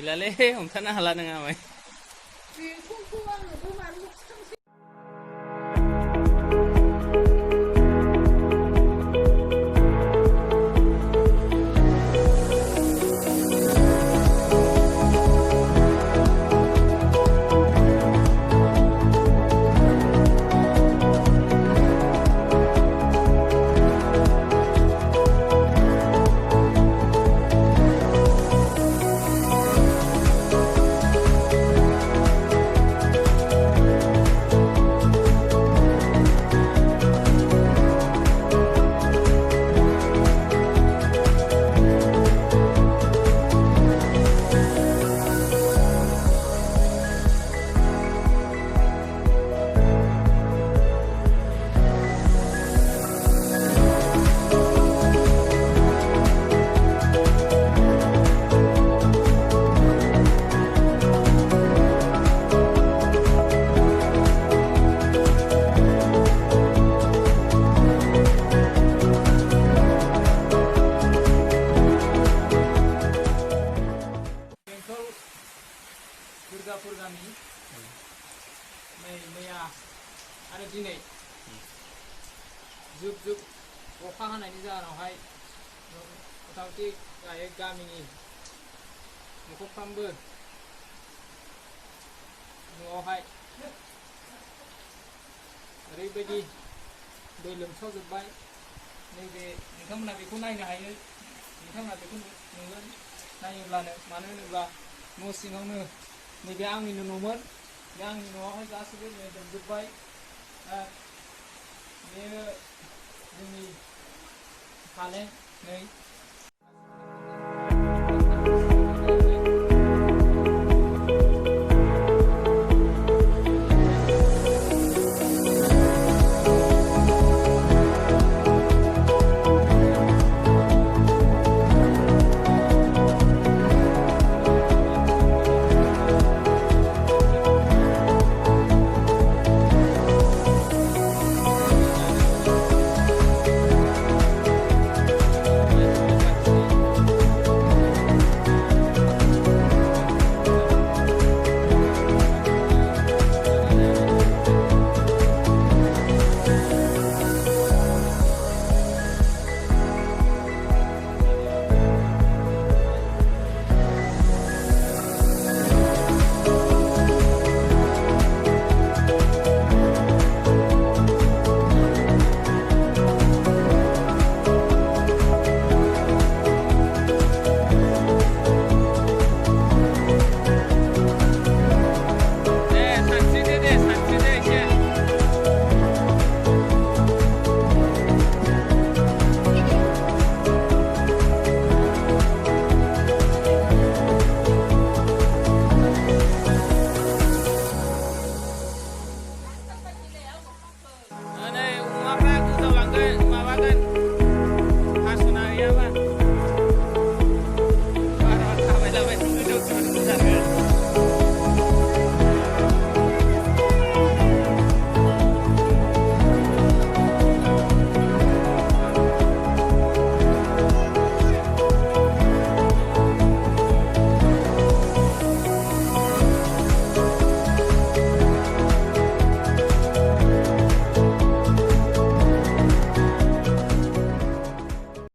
गैलालै हमथानो हाला नङा माय बेखौथ' आङो मानो सानसे बेंटल दुर्गापुर गामि मैया आरो दिनै जुब जुब अखा हानायनि जाहोनावहाय मथा-मथि गामिनि न'खरफ्रामबो न'आवहाय ओरैबायदि दै लोमसावजोब्बाय नैबे नोंथांमोना बेखौ नायनो हायो नोंथांमोना बेखौ नुगोन नायोब्लानो मानो होनोब्ला न' सिङावनो नैबे आंनिनो न'मोन बे आंनि न'आवहाय गासैबो लोमजोब्बाय बेयो जोंनि फालें नै